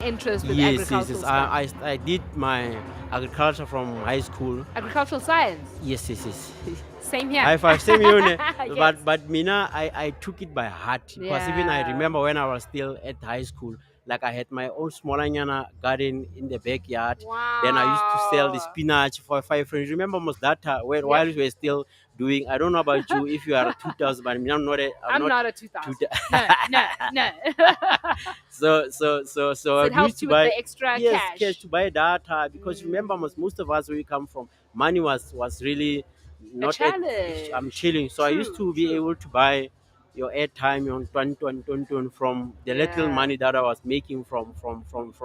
interest with Yes, yes, agricultural yes. stuff? I did my agriculture from high school. Agricultural science. Yes, yes, yes. Same here. High five, same unit. Yes. But Mina, I took it by heart because even I Yeah. remember when I was still at high school, like I had my own small anyana garden in the backyard. Then I used to sell the Wow. spinach for 5 friends. Remember almost that time when Yep. while we were still doing. I don't know about you if you are 2000, but I'm not. I'm I'm not. not a 2000. No, no, no. So So I it used helped to you with buy, the extra yes, cash cash. to buy data because remember Mm, most of us where we come from, money was really a not at. I'm challenge. chilling. So I used True, to be true. able to buy your airtime on 20 from the little Yeah. money that I was making from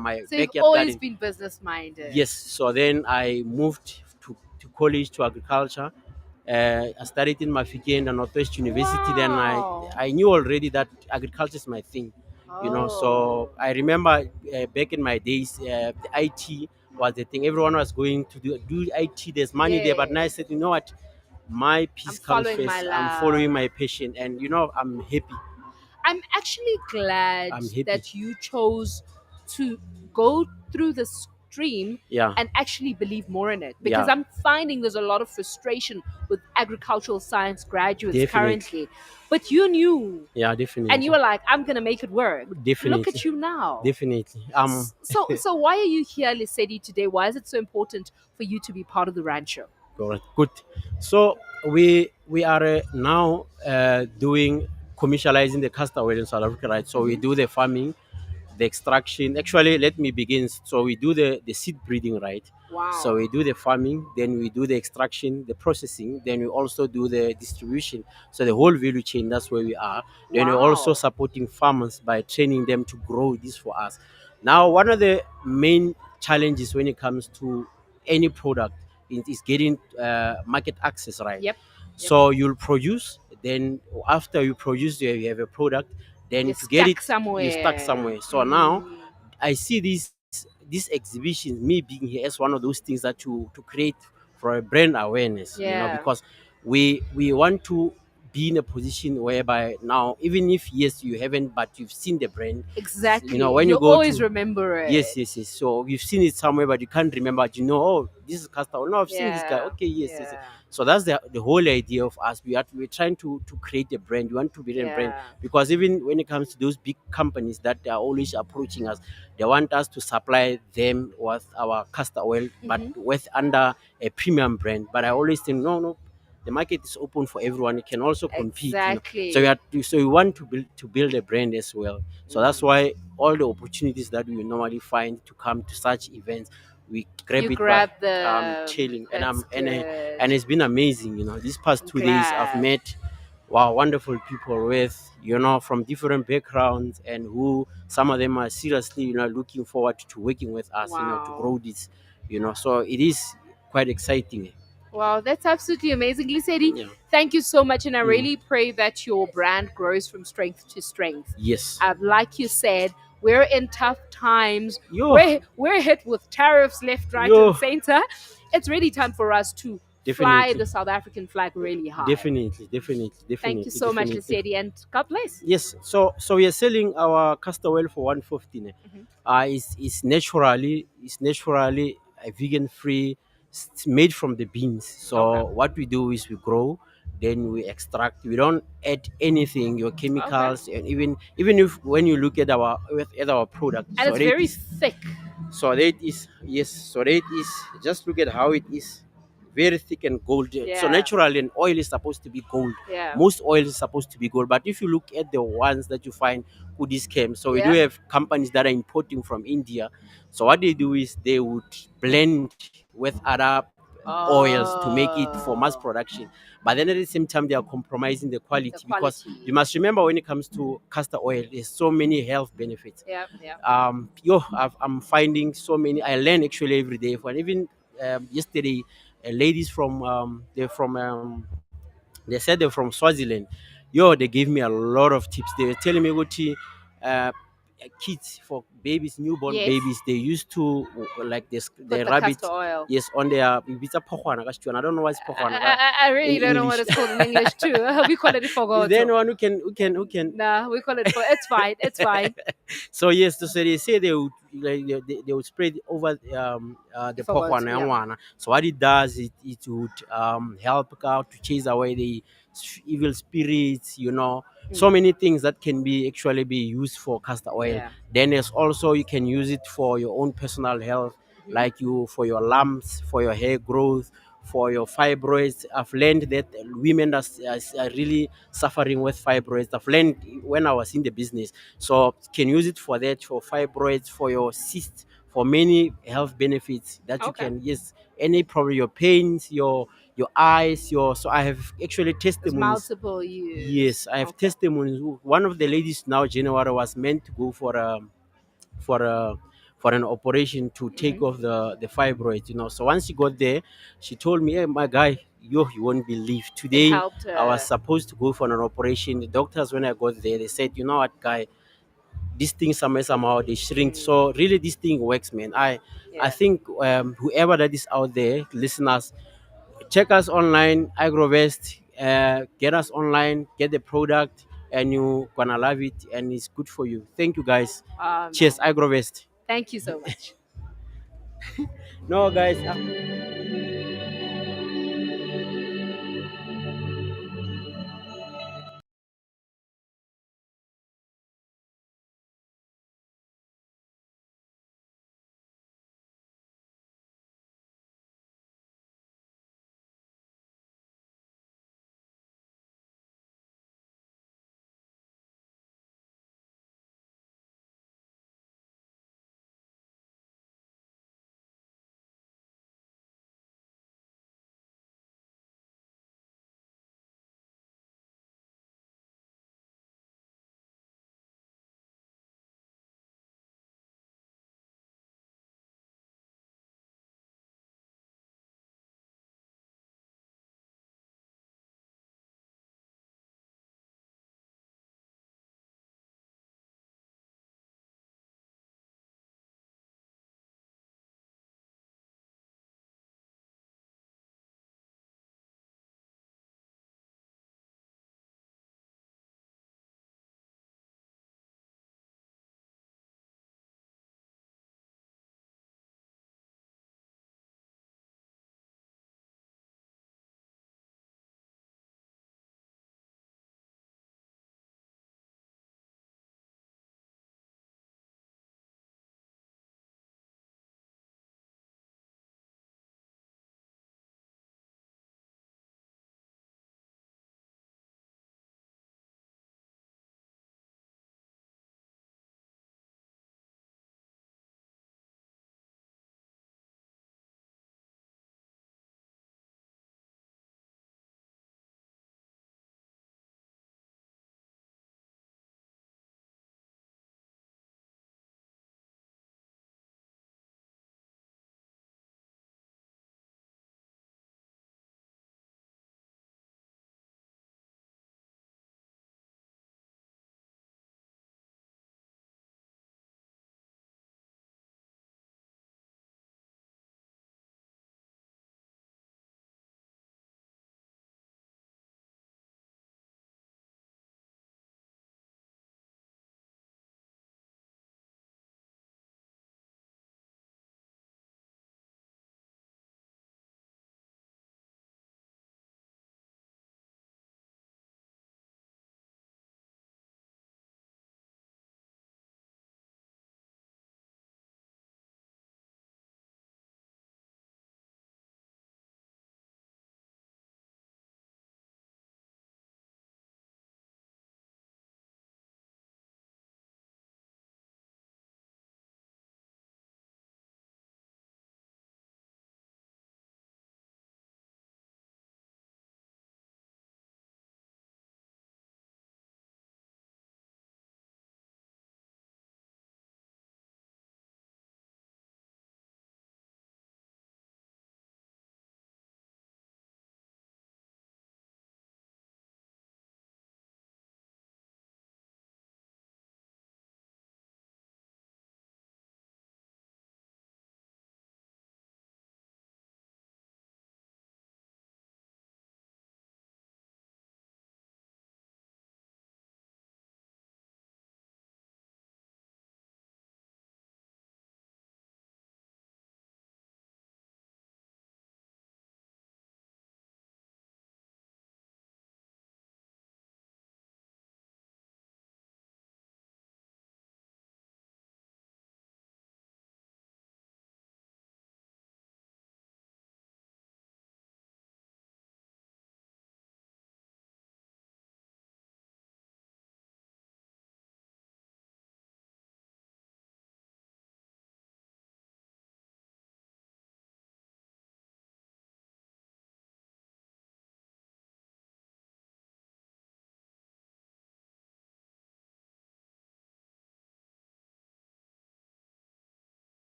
my So you've backyard always garden. been business minded. Yes. So then I moved to college to agriculture. I studied in Mafeking and Northwest University. Then Wow. I knew already that agriculture is my thing, Oh. So I remember back in my days, the IT was the thing. Everyone was going to do IT. There's money there, but now I Yes. said, you know what? My I'm peace comes following my first. I'm following love. my passion, and I'm happy. I'm actually glad I'm happy. that you chose to go through the stream Yeah, and actually believe more in it, because yeah, I'm finding there's a lot of frustration with agricultural science graduates definitely. currently. But you knew, Yeah, and you definitely, were like, I'm going to make it work. Look definitely, at you now. definitely. So why are you here, Lesedi, today? Why is it so important for you to be part of the rancho? Correct. Good. So we are now doing commercializing the castor oil in South Africa, right? So we Hmm. do the farming, the extraction. Actually, let me begin. So we do the seed breeding, right? So Wow. we do the farming, then we do the extraction, the processing, then we also do the distribution. So the whole value chain, that's where we are. Then we're also Wow. supporting farmers by training them to grow this for us. Now, one of the main challenges when it comes to any product is getting market access, right? Yep. Yep. So you'll produce, then after you produce, you have a product. Then You're to get it, stuck you stuck somewhere. somewhere. So now Mm. I see these exhibitions, me being here as one of those things that to create for a brand awareness, Yeah. because we want to be in a position whereby now, even if yes you haven't, but you've seen the brand, Exactly. when you You'll go always to. remember Yes, it. yes, yes. So you've seen it somewhere, but you can't remember. But oh, this is Castor. No, I've seen this guy. Yeah. Okay, yes, yes, yes. Yeah. So that's the whole idea of us. We're trying to create a brand. We want to be a brand Yeah. because even when it comes to those big companies that are always approaching us, they want us to supply them with our castor oil, but Hmm. with under a premium brand. But I always think no, no. The market is open for everyone. It can also compete. So Exactly. we want to build a brand as well. So that's Mm. why all the opportunities that we normally find to come to such events, we grab You it by grab the. chilling. And That's good. and it's been amazing. These past I'm 2 days I've glad. met wow wonderful people with from different backgrounds, and who some of them are seriously looking forward to working with us to Wow. grow this. So it is quite exciting. Wow, that's absolutely amazing. Lisedi, Yeah. thank you so much. And I Mm. really pray that your brand grows from strength to strength. Yes. Like you said, we're in tough times. Yo. We're hit with tariffs left, right, and Yo. center. It's really time for us to fly Definitely. the South African flag really high. Definitely, definitely, Thank you definitely, so much, definitely. Lisedi, and God bless. Yes. So we are selling our castor oil for 150. Mhm. It's naturally vegan free. It's made from the beans. Okay. So what we do is we grow, then we extract. We don't add anything, your Okay. chemicals, and even if when you look at our product, And so it's that very is thick. so that is yes. So that is just look at how it is, very thick and gold. So Yeah. naturally, an oil is supposed to be gold. Yeah. Most oil is supposed to be gold. But if you look at the ones that you find who this came, so we do Yeah. have companies that are importing from India. So what they do is they would blend with other oils to make it for mass Oh, production. But then at the same time, they are compromising the the quality because quality. you must remember when it comes to castor oil, there's so many health benefits. Yeah. Yeah. I'm finding so many. I learn actually every day. When even yesterday, ladies they said they're from Swaziland. They gave me a lot of tips. They were telling me what uh, kids for babies, newborn Yes. babies, they used to like this Put the the castor rabbit. oil. Yes, on their it's a pohwana, I don't know what's pohwana I in really don't know what English. it's called in English too. We call it Is there fogoto. anyone who can Nah, we call it for. It's fine. It's fine. so yes, so they say they would like they would spread over the If I want to, pokwana yeah. ngwana. So what it does, it would help out to chase away the evil spirits, you know. So Mm. many things that can be actually be used for castor oil. Yeah. Then there's also, you can use it for your own personal health, Hmm. like you, for your lumps, for your hair growth, for your fibroids. I've learned that women are really suffering with fibroids. I've learned when I was in the business. So can use it for that, for fibroids, for your cysts, for many health benefits that you Okay. can, yes, any problem, your pains, your eyes, your, so I have actually It's testimonies. multiple use. Yes, I have Okay. testimonies. One of the ladies now, January, was meant to go for a for an operation to take Hmm. off the fibroids, you know. So once she got there, she told me, "Hey, my guy, you won't believe. It Today, helped I was her. supposed to go for an operation. The doctors, when I got there, they said, you know what, guy, these things somehow they shrink. Mm. So really, this thing works, man. I Yeah. think whoever that is out there, listeners, check us online, Agrovest. Get us online, get the product, and you gonna love it, and it's good for you. Thank you, guys. Oh Cheers, man. Agrovest. Thank you so much. No, guys.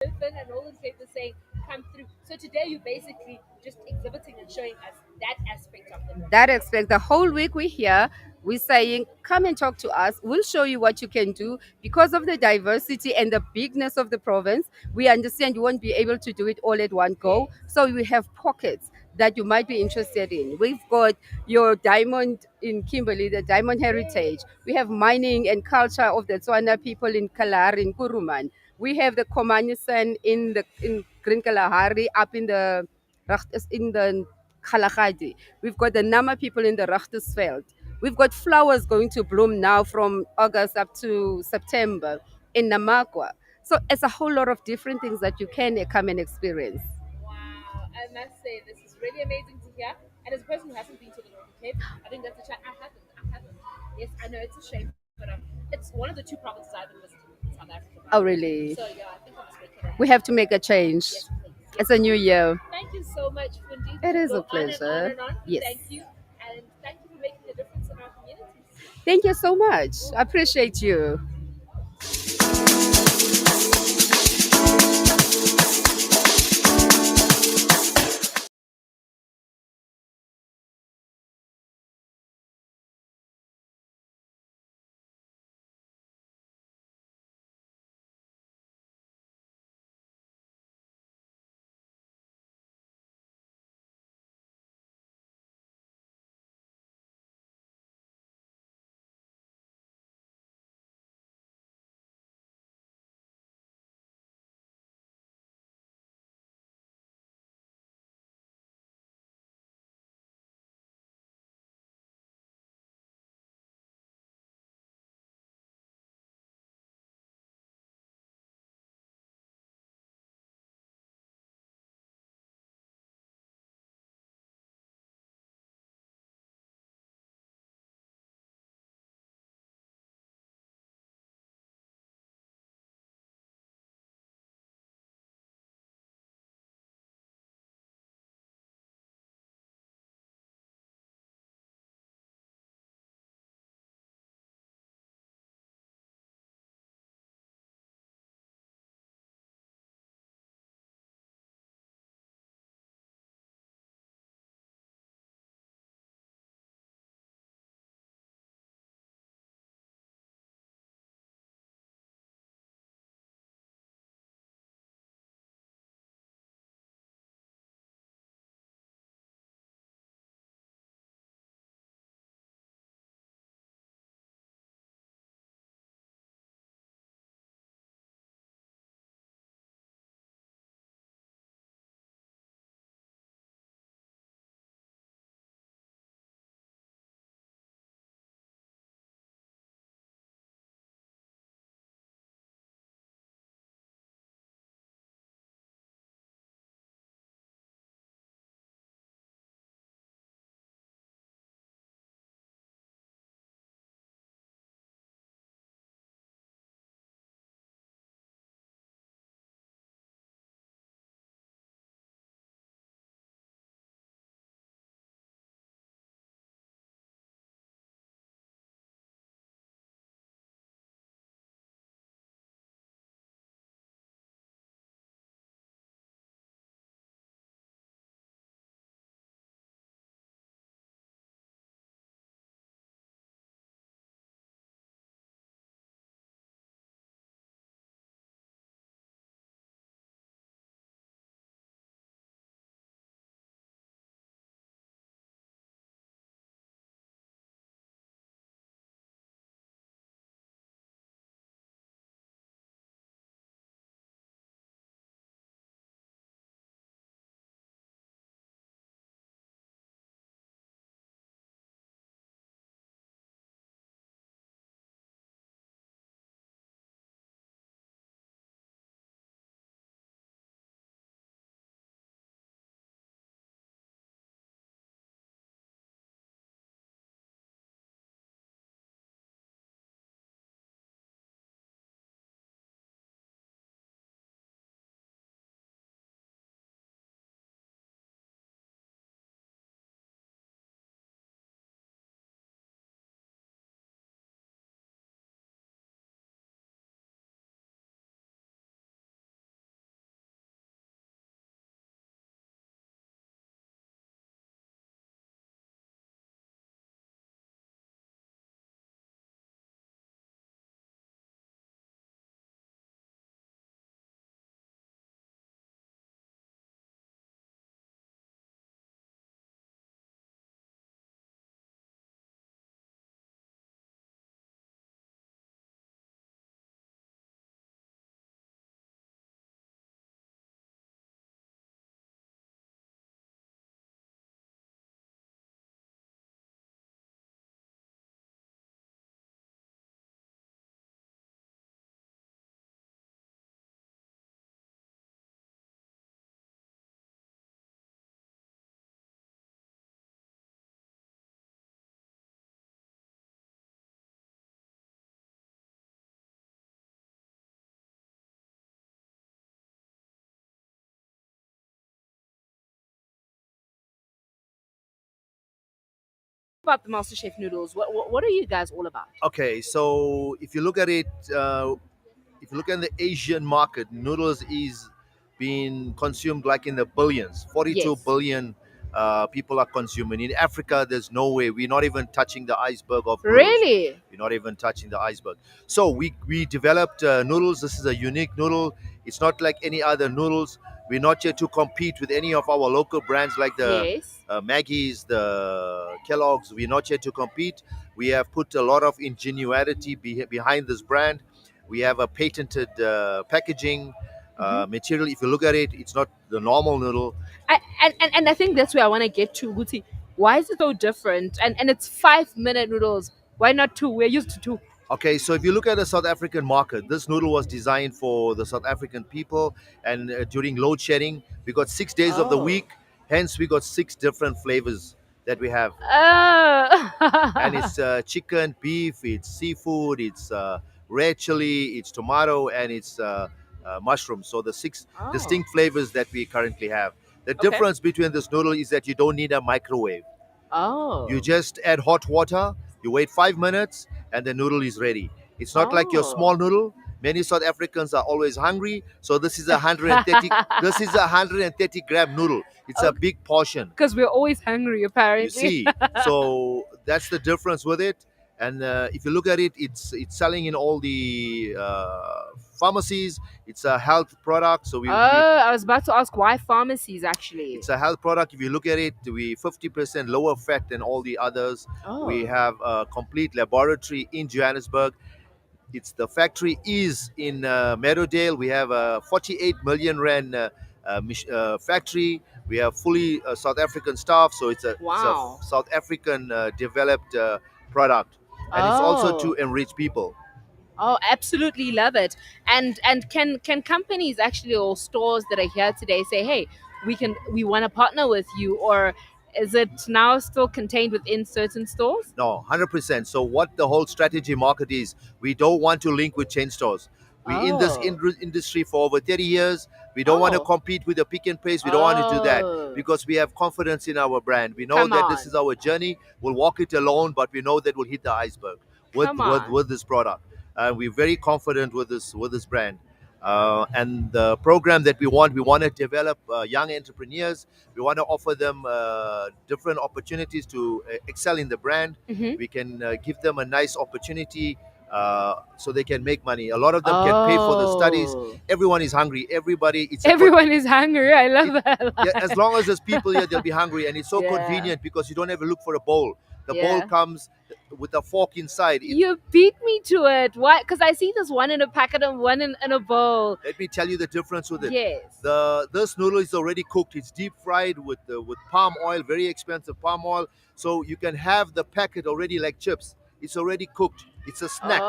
ribbon and all those papers saying come through. So today you're basically just exhibiting and showing us that aspect of the That ribbon. aspect. The whole week we're here, we're saying, come and talk to us. We'll show you what you can do. Because of the diversity and the bigness of the province, we understand you won't be able to do it all at one go. Yes. So we have pockets that you might be interested in. We've got your diamond in Kimberley, the diamond heritage. Yes. We have mining and culture of the Tswana people in Kalar, in Kuruman. We have the Komanisan in Green Kalahari up in the in the Kalahadi. We've got the Nama people in the Rachtusveld. We've got flowers going to bloom now from August up to September in Namakwa. So it's a whole lot of different things that you can come and experience. Wow, I must say this is really amazing to hear. And as a person who hasn't been to the Northern Cape, I think that's a chat. I haven't. I haven't. Yes, I know it's a shame, but it's one of the two provinces I haven't visited in South Africa, by Oh, the way. really? So yeah, I think I must make it a We habit. have to make a change. Yes, please. Yes, It's a new please. year. Thank you so much, Fundi. We It could is a go on and on pleasure. and on. Yes. Thank you, and thank you for making a difference in our communities. Thank you so much. I appreciate you. about the MasterChef noodles. What are you guys all about? Okay, so if you look at it, if you look at the Asian market, noodles is being consumed like in the billions. 42 Yes. billion people are consuming. In Africa, there's no way. We're not even touching the iceberg of noodles. Really? We're not even touching the iceberg. So we developed noodles. This is a unique noodle. It's not like any other noodles. We're not here to compete with any of our local brands like the Yes. Maggie's, the Kellogg's. We're not here to compete. We have put a lot of ingenuity behind this brand. We have a patented packaging Hmm. material. If you look at it, it's not the normal noodle. And I think that's where I want to get to, Guti. Why is it so different? And it's 5 minute noodles. Why not two? We're used to two. Okay, so if you look at the South African market, this noodle was designed for the South African people, and during load shedding, we got 6 days of the Oh. week. Hence, we got six different flavors that we have, and Oh. it's chicken, beef, it's seafood, it's red chili, it's tomato, and it's mushroom. So the six Oh. distinct flavors that we currently have. The Okay. difference between this noodle is that you don't need a microwave. You Oh. just add hot water, you wait 5 minutes, and the noodle is ready. It's not like your Oh. small noodle. Many South Africans are always hungry, so this is a 130. This is a 130-gram noodle. It's a Okay. big portion. Because we're always hungry, You apparently. see, so that's the difference with it. And if you look at it, it's selling in all the pharmacies. It's a health product, so we Oh, I was about to ask why pharmacies actually. it's a health product. If you look at it, we 50% lower fat than all the others. We Oh. have a complete laboratory in Johannesburg. It's the factory is in Meadowdale. We have a 48 million rand factory. We have fully South African staff, so it's a Wow. South African developed product, and it's also to Oh. enrich people. Oh, absolutely love it. And can companies actually or stores that are here today say, "Hey, we want to partner with you," or is it now still contained within certain stores? No, 100%. So what the whole strategy market is, we don't want to link with chain stores. We in this Oh. industry for over 30 years. We don't want to Oh. compete with the pick and place. We don't want to do that Oh. because we have confidence in our brand. We know Come that this on. is our journey. We'll walk it alone, but we know that we'll hit the iceberg with Come on. this product. We're very confident with this brand. And the program that we want to develop young entrepreneurs. We want to offer them different opportunities to excel in the brand. Mhm. We can give them a nice opportunity so they can make money. A lot of them can pay for the studies. Oh. Everyone is hungry. Everybody, Everyone is hungry. I it, love that yeah, as line. long as there's people here, they'll be hungry, and it's so Yeah. convenient because you don't have to look for a bowl. The bowl Yeah. comes with a fork inside. You beat me to it. Why? Because I see this one in a packet and one in a bowl. Let me tell you the difference with it. Yes. The this noodle is already cooked. It's deep fried with palm oil, very expensive palm oil. So you can have the packet already like chips. It's already cooked. It's a snack.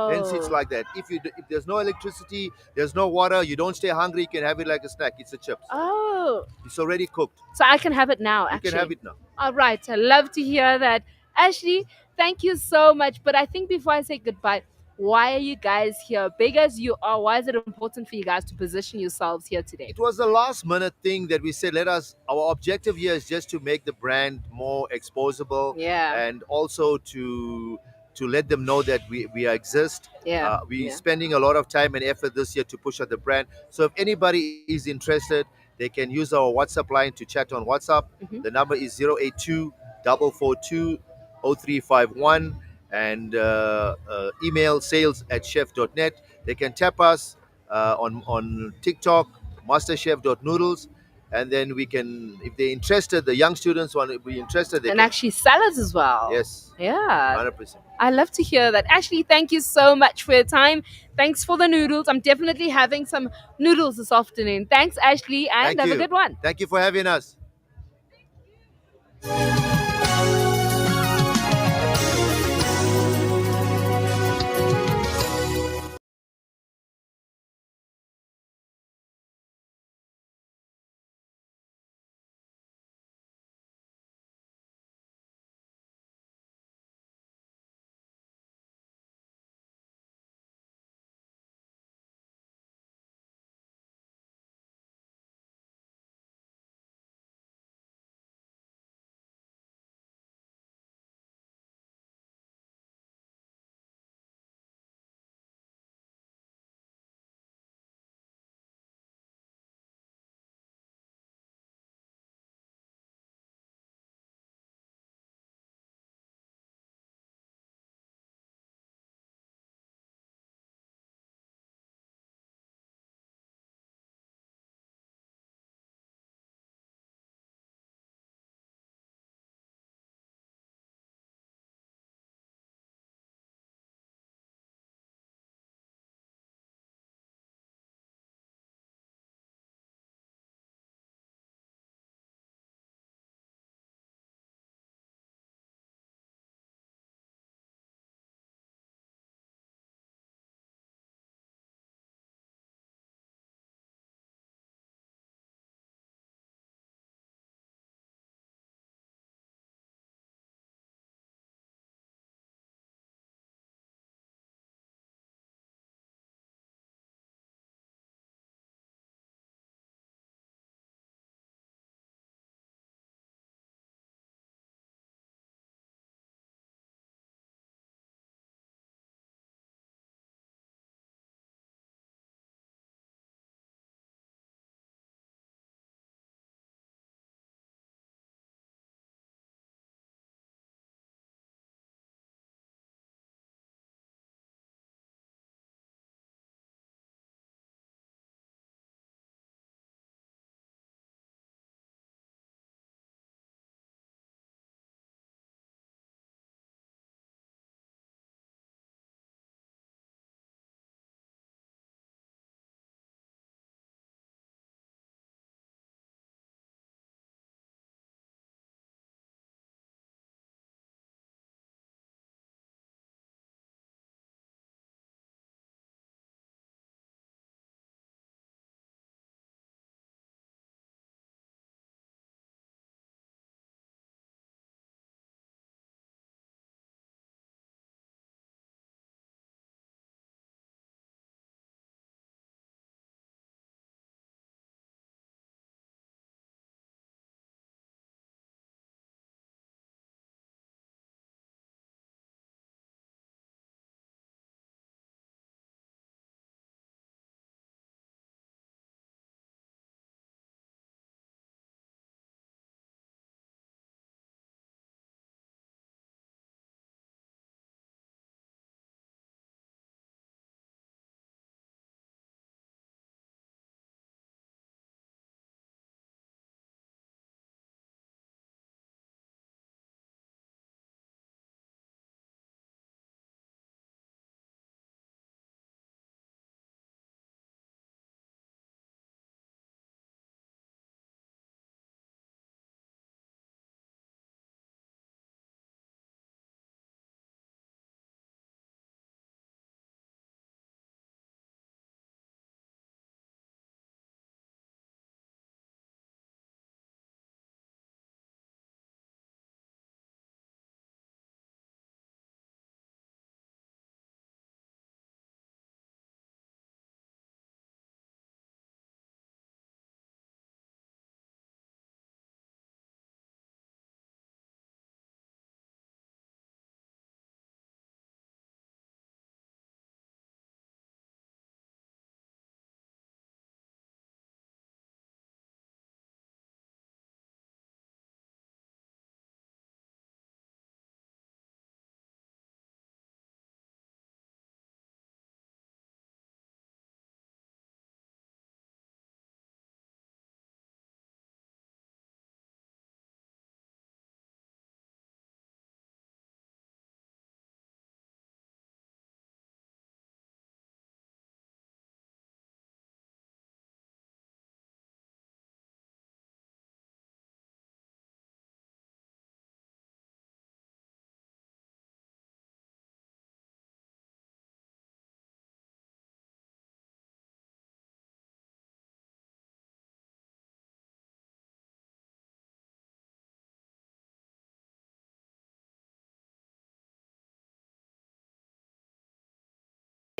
Hence, it's Oh. like that. If there's no electricity, there's no water, you don't stay hungry. You can have it like a snack. It's a chips. Oh. It's already cooked. So I can have it now, You can have actually. it now. All right. I love to hear that. Ashley, thank you so much. But I think before I say goodbye, why are you guys here? Big as you are, why is it important for you guys to position yourselves here today? It was a last minute thing that we said, let us, our objective here is just to make the brand more exposable, Yeah. and also to let them know that we exist. Yeah. We're Yeah. spending a lot of time and effort this year to push out the brand. So if anybody is interested, they can use our WhatsApp line to chat on WhatsApp. Hmm. The number is 082 442 0351, and email sales@chef.net. They can tap us on TikTok, masterchef.noodles, and then we can, if they're interested, the young students want to be interested, they And can. actually salads as well. Yes, Yeah. 100%. I love to hear that. Ashley, thank you so much for your time. Thanks for the noodles. I'm definitely having some noodles this afternoon. Thanks, Ashley, and Thank have a you. good one. Thank you for having us.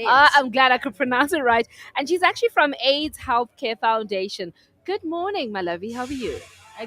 I'm glad I could pronounce it right. And she's actually from AIDS Healthcare Foundation. Good morning, my lovey. How are you?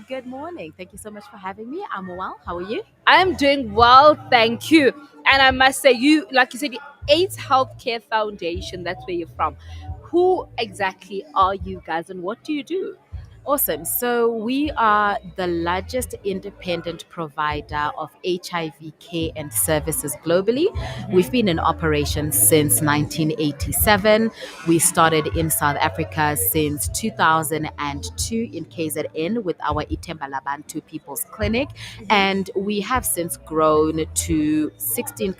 Good morning. Thank you so much for having me. I'm well. How are you? I'm doing well, thank you. And I must say, you, like you said, the AIDS Healthcare Foundation, that's where you're from. Who exactly are you guys and what do you do? Awesome. So, we are the largest independent provider of HIV care and services globally. We've been in operation since 1987. We started in South Africa since 2002 in KZN with our Itemba Labantu People's Clinic. And we have since grown to 15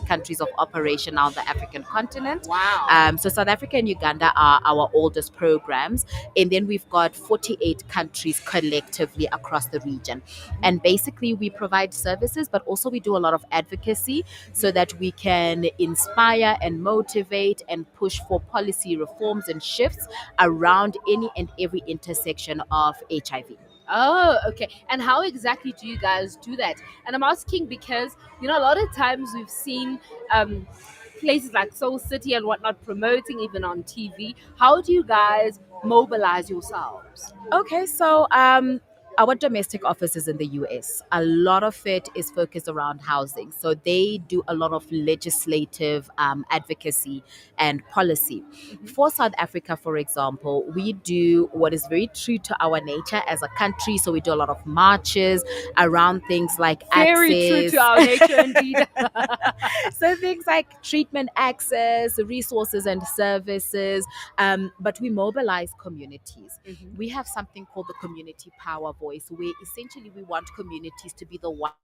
countries of operation on the African continent. Wow. So, South Africa and Uganda are our oldest programs. And then we've got 48 countries collectively across the region. And basically, we provide services, but also we do a lot of advocacy so that we can inspire and motivate and push for policy reforms and shifts around any and every intersection of HIV. Oh, okay. And how exactly do you guys do that? And I'm asking because, a lot of times we've seen places like Soul City and whatnot promoting even on TV. How do you guys mobilize yourselves? Okay, so our domestic office is in the US. A lot of it is focused around housing. So they do a lot of legislative advocacy and policy. For South Africa, for example, we do what is very true to our nature as a country. So we do a lot of marches around things like Very true access. to our nature, indeed. So things like treatment access, resources and services, but we mobilize communities. We have something called the community power voice, where essentially we want communities to be the ones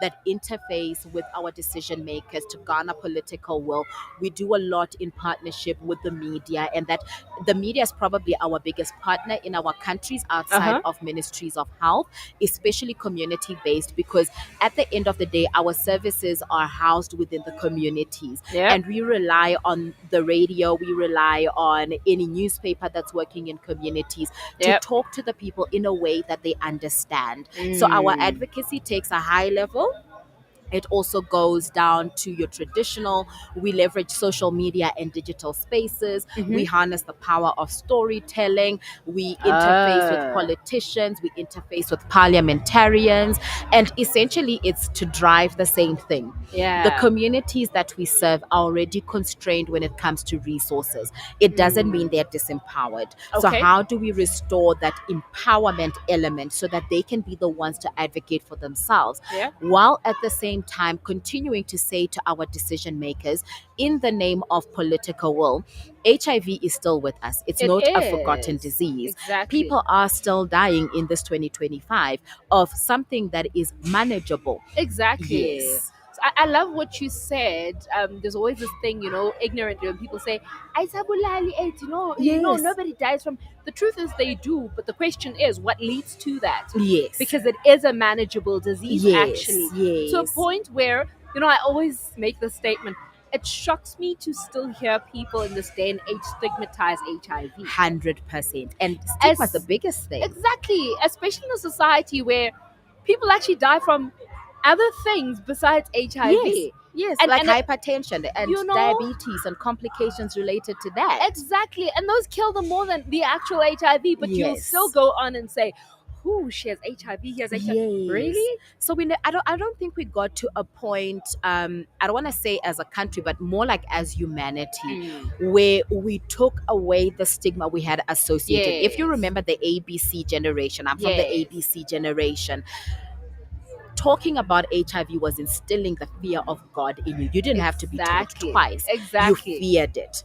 that interface with our decision makers to garner political will. We do a lot in partnership with the media, and that the media is probably our biggest partner in our countries outside of ministries of health, especially community based, because at the end of the day, our services are housed within the communities. Yeah. And we rely on the radio, we rely on any newspaper that's working in communities to Yep. talk to the people in a way that they understand. So our advocacy takes a high level. It also goes down to your traditional. We leverage social media and digital spaces. We harness the power of storytelling. We interface with politicians. We interface with parliamentarians. And essentially, it's to drive the same thing. Yeah. The communities that we serve are already constrained when it comes to resources. It doesn't mean they're disempowered. So, Okay. how do we restore that empowerment element so that they can be the ones to advocate for themselves? Yeah. While at the same time continuing to say to our decision makers, in the name of political will, HIV is still with us. It's It not a forgotten is. disease. Exactly. People are still dying in this 2025 of something that is manageable. Exactly. Yes. So I love what you said. There's always this thing, ignorantly when people say, "Aisabulali AIDS," Yes. nobody dies from. The truth is they do, but the question is, what leads to that? Yes. Because it is a manageable disease, Yes, actually. To a yes. point where, I always make the statement. It shocks me to still hear people in this day and age stigmatize HIV. 100%. And stigma is the As- biggest thing. Exactly, especially in a society where people actually die from other things besides HIV. Yes. Yes, And- like and it- hypertension and you know- diabetes and complications related to that. Exactly, and those kill them more than the actual HIV. But you'll Yes. still go on and say, "Who she has HIV? He has HIV." Yes. Really? So I don't think we got to a point. I don't want to say as a country, but more like as humanity, where we took away the stigma we had associated. If you Yes. remember the ABC generation, I'm from the Yes. ABC generation. Talking about HIV was instilling the fear of God in you. You didn't have to be told Exactly. twice. Exactly. You feared it.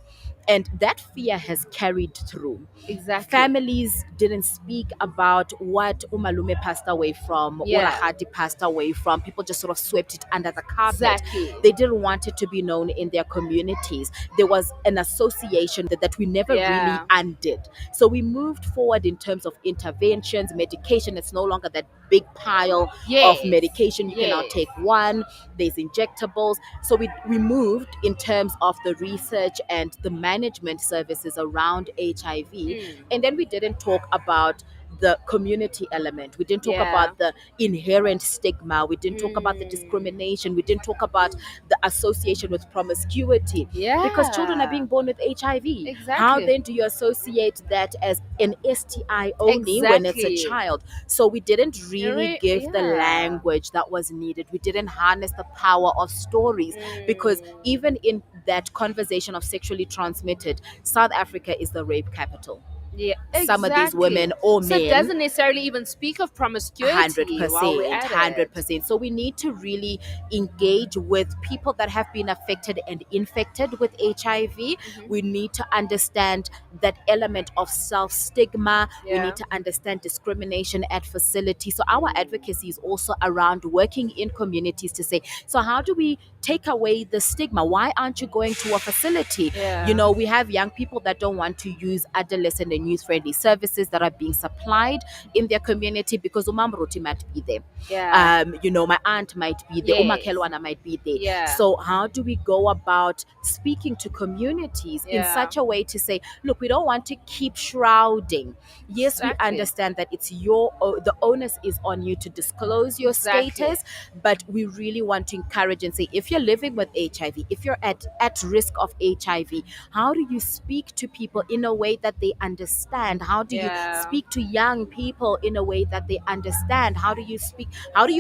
And that fear has carried through. Exactly. Families didn't speak about what Umalume passed away from, Yeah. what Ahadi passed away from. People just sort of swept it under the carpet. Exactly. They didn't want it to be known in their communities. There was an association that we never Yeah. really undid. So we moved forward in terms of interventions, medication. It's no longer that big pile Yes. of medication. You can now Yes. take one. There's injectables. So we moved in terms of the research and the management services around HIV. And then we didn't talk about the community element. We didn't talk Yeah. about the inherent stigma. We didn't talk about the Mm. discrimination. We didn't talk about the association with promiscuity. Because children are Yeah. being born with HIV. How Exactly. then do you associate that as an STI only when it's a Exactly. child? So we didn't really give the Yeah. language that was needed. We didn't harness the power of stories, because Mm. even in that conversation of sexually transmitted, South Africa is the rape capital. Yeah, Some of these exactly. women or So it men, doesn't necessarily even speak of hundred promiscuity while we're percent, at hundred it. percent. So we need to really engage with people that have been affected and infected with HIV. Hmm. We need to understand that element of self stigma. We Yeah. need to understand discrimination at facilities. So our Mm. advocacy is also around working in communities to say, so how do we take away the stigma? Why aren't you going to a facility? You Yeah. know, we have young people that don't want to use adolescent and youth friendly services that are being supplied in their community because umamruti might be there. Yeah. You know, my aunt might be there, Yes. umakelwana might be there. Yeah. So how do we go about speaking to communities in Yeah. such a way to say, look, we don't want to keep shrouding. Yes, we Exactly. understand that it's the onus is on you to disclose your Exactly. status, but we really want to encourage and say, if you're living with HIV, if you're at risk of HIV, how do you speak to people in a way that they understand? How do you Yeah. speak to young people in a way that they understand? How do you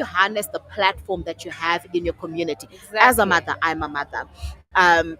harness the platform that you have in your community? As a Exactly. mother, I'm a mother.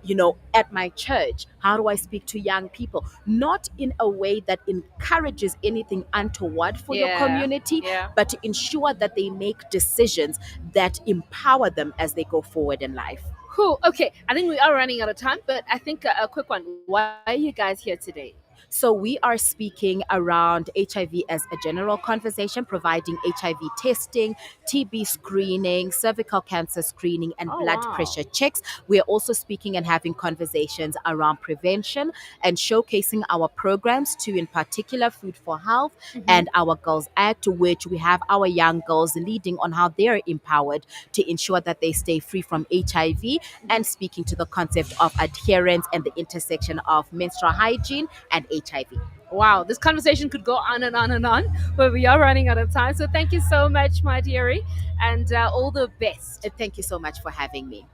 You know, at my church, how do I speak to young people? Not in a way that encourages anything untoward for your Yeah. community, Yeah. but to ensure that they make decisions that empower them as they go forward in life. Cool. Okay. I think we are running out of time, but I think a quick one. Why are you guys here today? So, we are speaking around HIV as a general conversation, providing HIV testing, TB screening, cervical cancer screening, and Oh, blood wow. pressure checks. We are also speaking and having conversations around prevention and showcasing our programs to, in particular, Food for Health Hmm. and our Girls Act, which we have our young girls leading on how they're empowered to ensure that they stay free from HIV, and speaking to the concept of adherence and the intersection of menstrual hygiene and HIV. Wow, this conversation could go on and on and on, but we are running out of time. So thank you so much, my dearie, and all the best. Thank you so much for having me.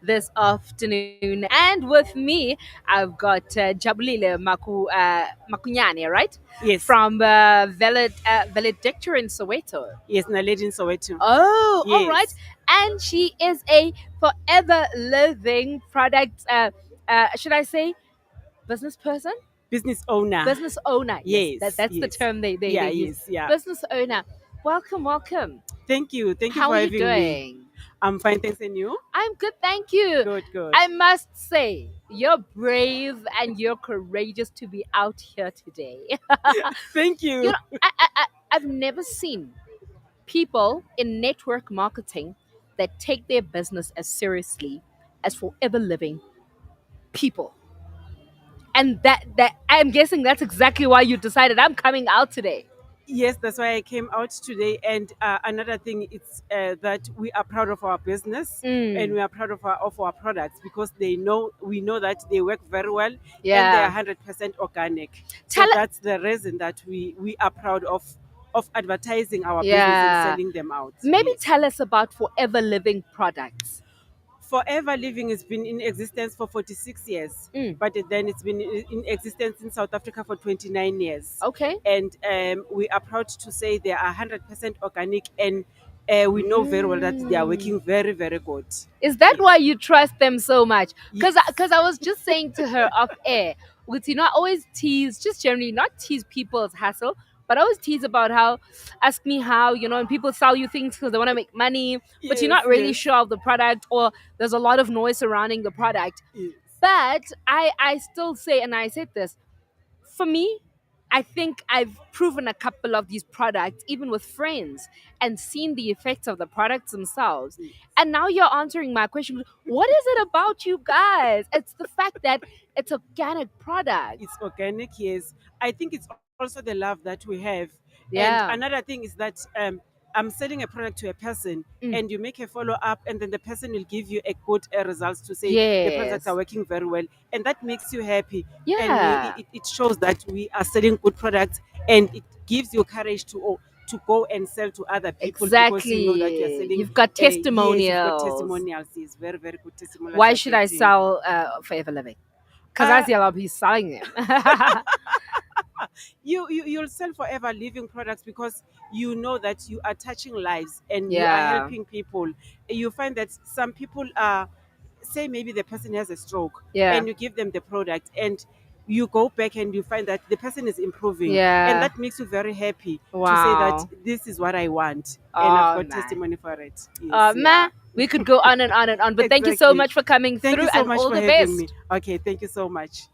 this afternoon. And with me, I've got Jabulile Makunyane, right? Yes. From Valedictorian in Soweto. Yes, Naledi in Soweto. Oh, all right. Yes. And she is a forever living product, should I say, business person? Business owner. Business owner. Yes, Yes. that's the Yes. term they Yeah. use. Yes. Yeah. Business owner. Welcome, welcome. Thank you. Thank you How for are you having me. doing? I'm fine. Thanks, and you? I'm good, thank you. Good. Good. I must say, you're brave and you're courageous to be out here today. Thank You you. know, I've never seen people in network marketing that take their business as seriously as forever living people. And that I'm guessing that's exactly why you decided I'm coming out today. Yes, that's why I came out today. And another thing is that we are proud of our business and Mm, we are proud of our products because we know that they work very well and they are yeah. 100% organic. So Tell that's the reason that we are proud of advertising our business and Yeah. selling them out. Maybe Yes. tell us about Forever Living products. Forever Living has been in existence for 46 years, Mm, but then it's been in existence in South Africa for 29 years. okay. And we are proud to say they are 100% organic, and we know very well that they are Mm. working very, very good. Is that Yes. why you trust them so much? Yes. Because I was just saying to her off air, with I always tease, just generally not tease people's hassle, but I always tease about how, ask me how, and people sell you things because they want to make money, but you're Yes, not really yes, sure of the product, or there's a lot of noise surrounding the product. yes. But I still say, and I said this, for me, I think I've proven a couple of these products, even with friends, and seen the effects of the products themselves. And now you're answering my question. What is it about you guys? It's the fact that it's organic It's products. organic, yes. I think it's also the love that we have. And Yeah. another thing is that I'm selling a product to a person Mm. and you make a follow up, and then the person will give you a good results to say the products are Yes. working very well. And that makes you happy. And Yeah. it shows that we are selling good products, and it gives you courage to go and sell to other people because you know that you are Exactly. selling. You've got Yes, you've got testimonials. testimonials. Yes, very, very good testimonials Why are should I getting. sell Forever Living? Because Uh, that's the other piece selling them. you'll sell forever living products because you know that you are touching lives and you are Yeah. helping people. You find that some people are, say maybe the person has a stroke Yeah. and you give them the product and you go back and you find that the person is improving, and Yeah. that makes you very happy to say that Wow. this is what I want, and I've Oh, got man. testimony for it. Yes, Ma, yeah. we could go on and on and on, but thank you so Exactly. much for coming Thank through you so and much all for the having me. best. Okay, thank you so much.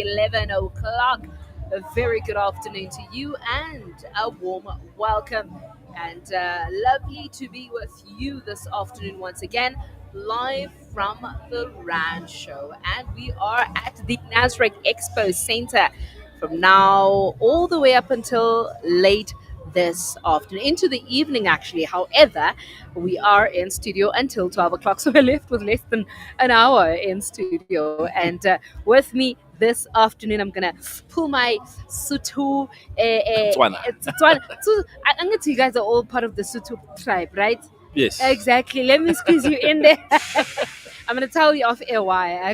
11 o'clock. A very good afternoon to you and a warm welcome. And lovely to be with you this afternoon once again, live from the Rand Show. And we are at the Nasrec Expo Center from now all the way up until late this afternoon, into the evening actually. However, we are in studio until 12 o'clock, so we're left with less than an hour in studio. And with me this afternoon, I'm gonna pull my Sutu. Tswana. So I'm gonna tell you guys are all part of the Sutu tribe, right? Yes. Exactly. Let me squeeze you in there. I'm going to tell you off air why. I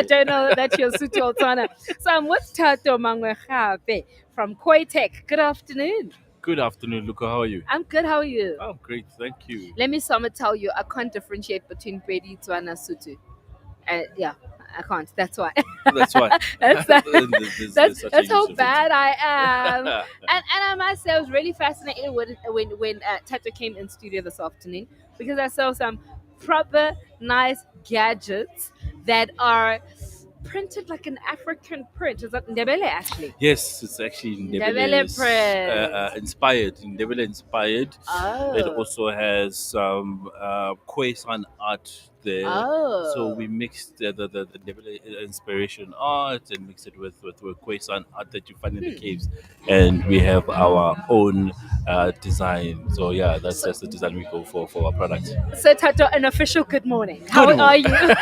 don't know that you're Sutu or Tswana. So I'm with Tato Mangwegape from Koitek. Good afternoon. Good afternoon, Lukho. How are you? I'm good. How are you? Oh, great. Thank you. Let me tell you, I can't differentiate between Pedi, Tswana, Sutu. Yeah, I can't. That's why. That's why. That's There's such a that's how use of it. bad I am. And I must say, I was really fascinated when Tato came in studio this afternoon because I saw some proper nice gadgets that are printed like an African print. Is that Ndebele actually? Yes, it's actually Ndebele print. inspired. Ndebele inspired. It Oh. also has some Khoisan art there. Oh. So we mixed the Ndebele inspiration art and mixed it with Khoisan art that you find in the caves, and we have our own design. So yeah, that's the design we go for our product. So Tato, an official good morning. How Good are you?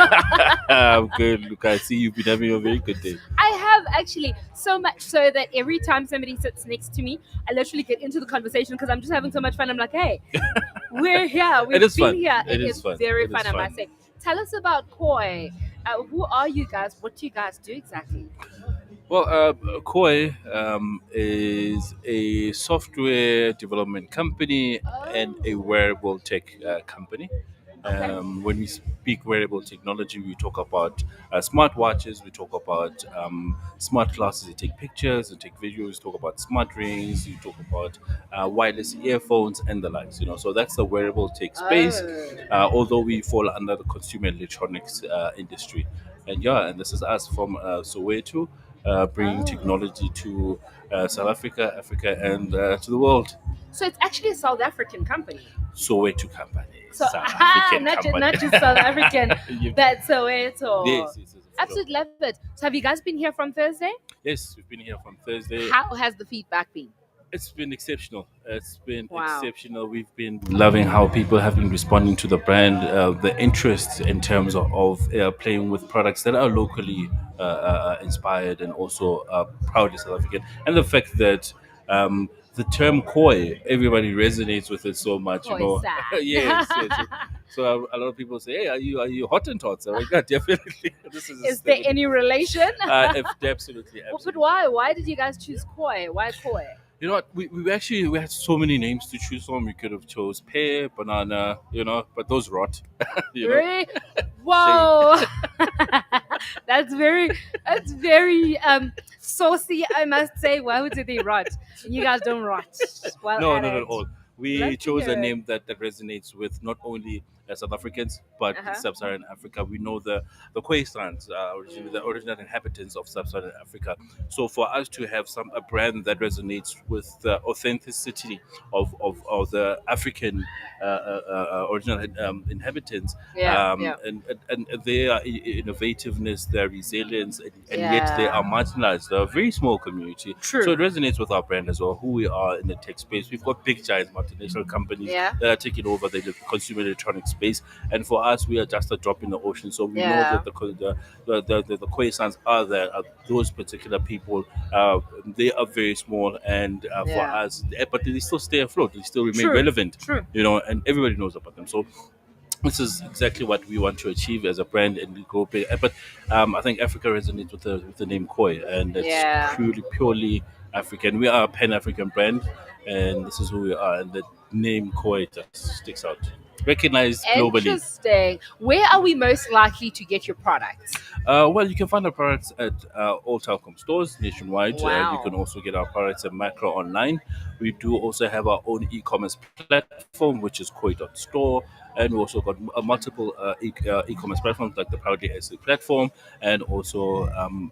I'm good. Look, I see you've been having a very good day. I have actually, so much so that every time somebody sits next to me, I literally get into the conversation because I'm just having so much fun. I'm like, hey, we're here. We've is been fun. here. It It is is fun. very It fun, is I fun. must say. Tell us about Koi. Who are you guys? What do you guys do exactly? Well, Koi is a software development company and a wearable tech company. Okay. When we speak wearable technology, we talk about smartwatches, we talk about smart glasses that take pictures and take videos, talk about smart rings, you talk about wireless earphones and the likes. So that's the wearable tech space. Although we fall under the consumer electronics industry, and this is us from Soweto, bringing technology to South Africa, Africa, and to the world. So it's actually a South African company. Soweto company. So South African not company. just South African. You- That's Soweto. Yes, for sure. Absolutely love it. So have you guys been here from Thursday? Yes, we've been here from Thursday. How has the feedback been? It's been exceptional. It's been Wow. exceptional. We've been loving how people have been responding to the brand, the interest in terms of playing with products that are locally inspired and also proudly South African, and the fact that the term "koi" everybody resonates with it so much. Khoisan. Yes. So a lot of people say, "Hey, are you Hottentots?" I'm like, yeah, definitely. This Is there any relation? Absolutely. But why? Why did you guys choose Koi? Why Koi? You know what? We had so many names to choose from. We could have chose pear, banana, but those rot. Really? Whoa! That's very saucy, I must say. Why would they rot? You guys don't rot. Well, No, at not at it. all. Love We to chose a hear it. name that resonates with not only South Africans but Uh-huh. Sub-Saharan Africa. We know the Khoisans, the original inhabitants of Sub-Saharan Africa. So for us to have a brand that resonates with the authenticity of the African original inhabitants, Yeah, yeah. and their innovativeness, their resilience, and yet they Yeah. are marginalized. They're a very small community. True. So it resonates with our brand as well, who we are in the tech space. We've got big giant multinational companies Yeah. that are taking over the consumer electronics space, and for us, we are just a drop in the ocean. So we know Yeah. that the Khoisans are there. Those particular people, they are very small, and for Yeah. us, but they still stay afloat. They still remain True. relevant. True. And everybody knows about them. So this is exactly what we want to achieve as a brand, and we go big. But I think Africa resonates with the name Koi, and it's Yeah. purely African. We are a Pan-African brand, and this is who we are. And the name Koi just sticks out, recognized globally. Interesting. Where are we most likely to get your products? Well, you can find our products at all telecom stores nationwide. Wow. You can also get our products at Macro online. We do also have our own e-commerce platform, which is koi.store, and we also got multiple e-commerce platforms like the Proudly SA platform, and also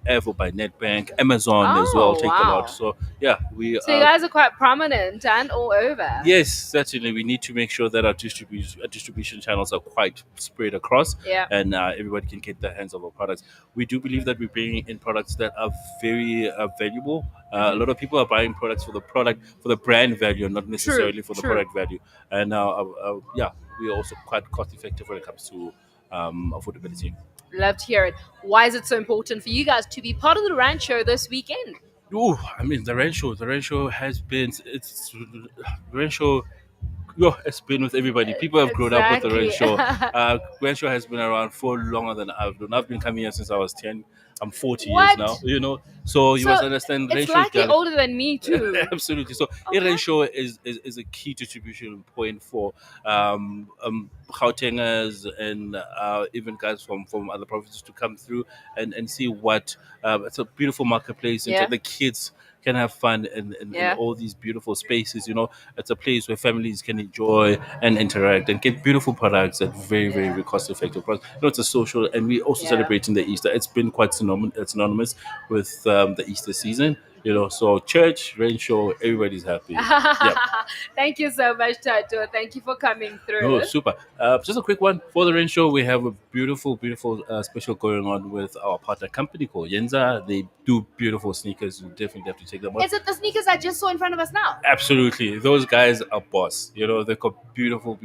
Evo by NetBank, Amazon as well. Oh, Take a lot. wow. So yeah, we So you guys are quite prominent and all over. yes, certainly. We need to make sure that our distribution channels are quite spread across, Yeah. and everybody can get their hands on our products. We do believe that we're bringing in products that are very valuable. A lot of people are buying products for the brand value, not True, necessarily for the true. product value. And yeah, we are also quite cost effective when it comes to affordability. Love to hear it. Why is it so important for you guys to be part of the Rand Show this weekend? Ooh, I mean the ranch show has been it's the ranch show. Yeah, it's been with everybody. People have grown up with the Red Exactly. Show. Red Show has been around for longer than I've done. I've been coming here since I was 10. I'm 40 years now, What? you know. So you So must understand, it's Red Show is likely gallant. older than me too. Absolutely. So Okay. Red Show is a key distribution point for Gautengers and even guys from other provinces to come through and see what it's a beautiful marketplace. And Yeah. the kids can have fun in Yeah. all these beautiful spaces. You know, it's a place where families can enjoy and interact and get beautiful products at very cost effective price. You know, it's a social, and we also Yeah. celebrating the Easter. It's been quite synonymous with the Easter season. You know, so church, rain show, everybody's happy. Yep. Thank you so much, Tato. Thank you for coming No, through. super. Just a quick one for the rain show. We have a beautiful special going on with our partner company called Yenza. They do beautiful sneakers. You definitely have to check them out. Is it the sneakers I just saw in front of us now? Absolutely, those guys are boss. You know, they've got beautiful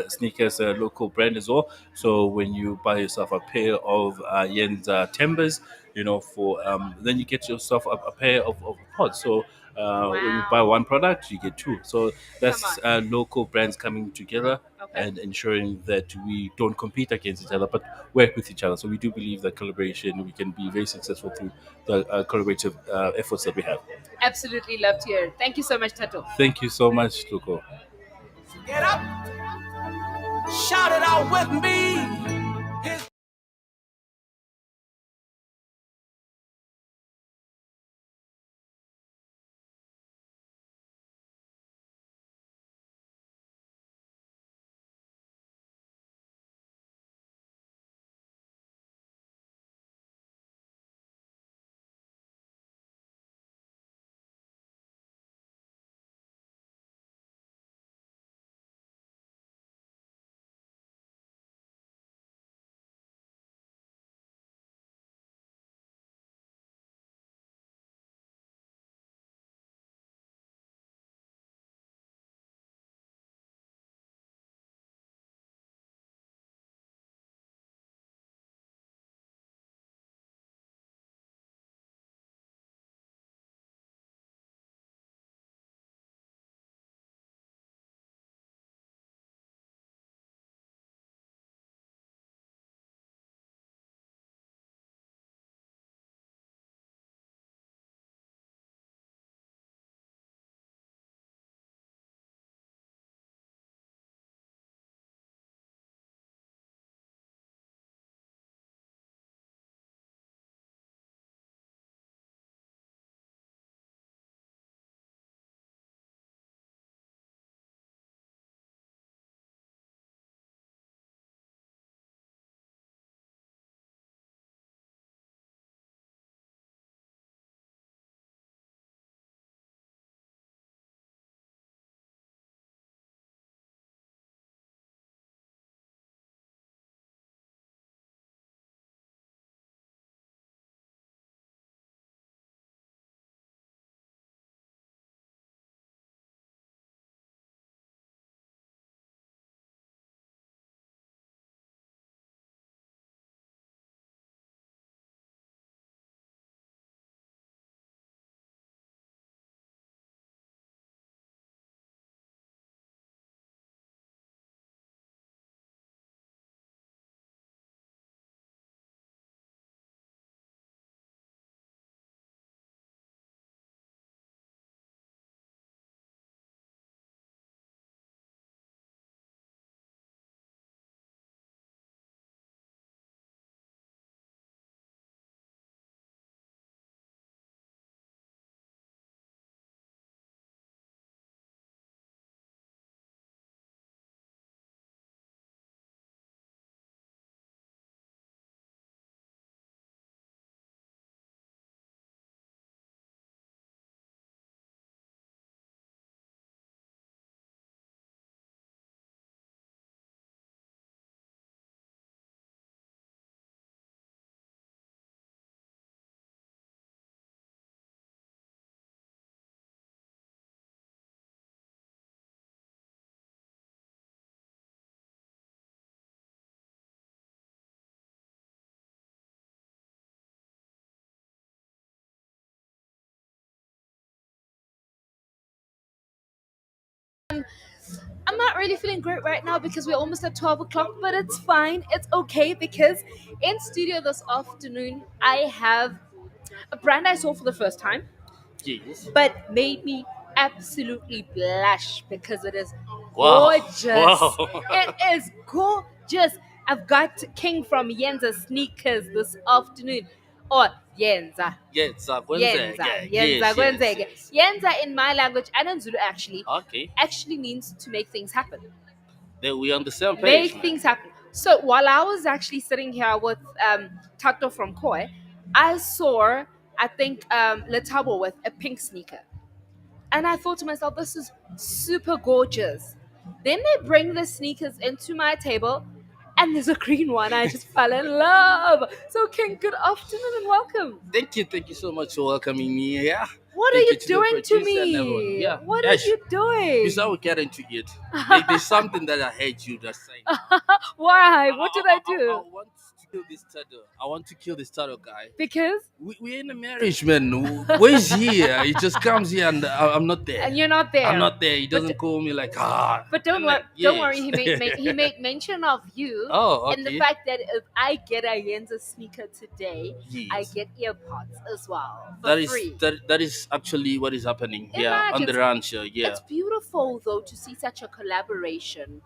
sneakers, local brand as well. So when you buy yourself a pair of Yen's Timbers, you know, for then you get yourself a pair of pods. So when you buy Wow. one product, you get two. So Come that's on. local brands coming together Okay. and ensuring that we don't compete against each other, but work with each other. So we do believe that collaboration, we can be very successful through the collaborative efforts that we have. Absolutely love to hear it. Thank you so much, Tato. Thank you so much, Lukho. Get up, shout it out with me. I'm not really feeling great right now because we're almost at 12 o'clock, but it's fine. It's okay because in studio this afternoon, I have a brand I saw for the first time, Yes. but made me absolutely blush because it is Wow. gorgeous. Wow. It is gorgeous. I've got King from Yenza Sneakers this afternoon. Or Yenza. Yes, Yenza. Kwenzeke. Yenza. Yes, yes, Gwenzeke. yes. Yenza in my language and in Zulu Okay. actually means to make things happen. Then we on the same page, Make man. things happen. So while I was actually sitting here with Tato from Koi, I saw, I think, Letabo with a pink sneaker. And I thought to myself, this is super gorgeous. Then they bring the sneakers into my table, and there's a green one. I just fell in love. So, King, good afternoon and welcome. Thank you so much for welcoming me. Yeah. What Thank are you you to the doing to producer and everyone. me? Yeah. What are Yes. you doing? Before we get into it, there's something that I hate you just saying. Why? What did I do? I want to kill this turtle. I want to kill this turtle guy. Because? We're in a marriage, man. Where's he? He just comes here and I'm not there. And you're not there. I'm not there. He doesn't call me like But don't I'm worry, like, don't worry. yes. He made mention of you, Oh, and the okay. fact that if I get a Yenza sneaker today, I Yes. get earpods as well for That is free. that is actually what is happening here on Imagine. the ranch. Yeah. It's beautiful though to see such a collaboration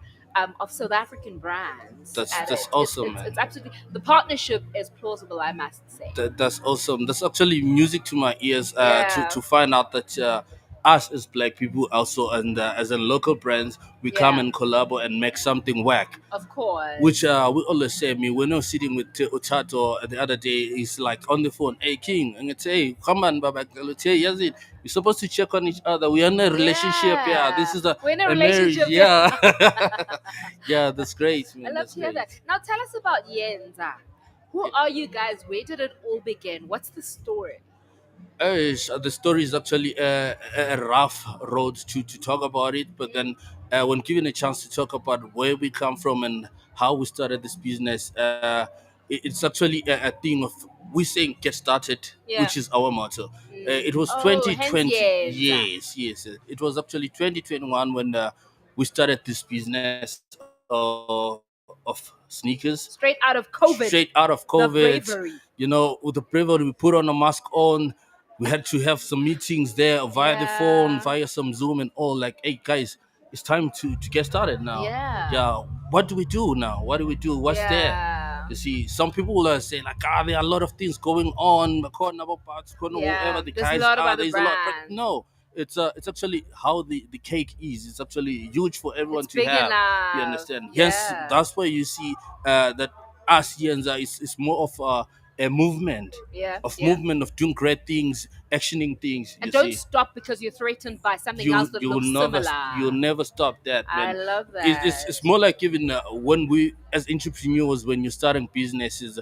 of South African brands. That's at that's it. awesome, It's man. absolutely, the partnership is plausible, I must say. That's awesome. That's actually music to my ears. Yeah. To find out that us as black people also, and as a local brands, we come Yeah. and collaborate and make something work. Of course. Which we always say. Me, when I was sitting with Otato the other day, he's like on the phone, "Hey King," and it's, "Hey, come on, Baba, yes, it. We're supposed to check on each other. We're in a relationship. Yeah, this is We're in a marriage. relationship. Yeah, yeah, that's great, man. I love That's to hear great. that. Now tell us about Yenza. Who are you guys? Where did it all begin? What's the story? The story is actually a rough road to talk about it, but then when given a chance to talk about where we come from and how we started this business, it's actually a thing of we saying get started, Yeah. which is our motto. It was Oh, 2020. hence Yenza. Yes. It was actually 2021 when we started this business of sneakers. Straight out of COVID. Straight out of The COVID. bravery. You know, with the bravery, we put on a mask on. We had to have some meetings there via the phone, Yeah. via some Zoom and all. Like, hey guys, it's time to get started now. Yeah. What do we do now? What do we do? What's there? Yeah. You see, some people are saying like, there are a lot of things going on. Yeah, Whoever the there's a guys lot of are, other there's a lot. But brands. no, it's actually how the cake is. It's actually huge for everyone It's to big have. enough. You understand? Yes, Yeah. that's why you see that ASEANs is more of a movement Yeah. of Yeah. movement of doing great things, actioning things. And You don't see, stop because you're threatened by something else that looks similar. you'll never stop that, I man. love that. It's more like even when we as entrepreneurs, when you're starting businesses,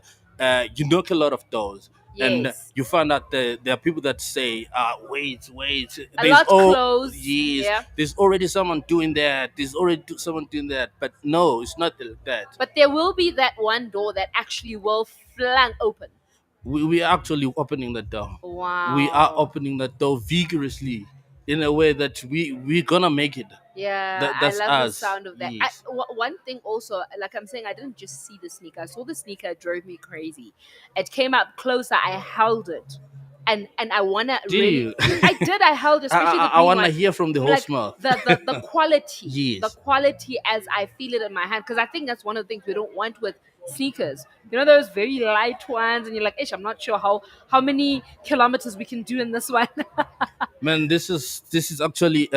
you knock a lot of doors. And Yes. you find out that there are people that say, wait, A lot closed. yes, Yeah. there's already someone doing that. There's already someone doing that. But no, it's not like that. But there will be that one door that actually will flang open. We are actually opening the door. Wow. We are opening the door vigorously in a way that we're gonna make it. Yeah, That's I love the us. sound of that. Yes. One thing also, like I'm saying, I didn't just see the sneaker. I saw the sneaker, it drove me crazy. It came up closer, I held it. And I wanna Do really you? I did, I held it, especially the I green wanna one. hear from the Like, horse mouth. the quality. Yes. The quality as I feel it in my hand. Because I think that's one of the things we don't want with sneakers. You know those very light ones, and you're like, ish, I'm not sure how many kilometers we can do in this one. Man, this is actually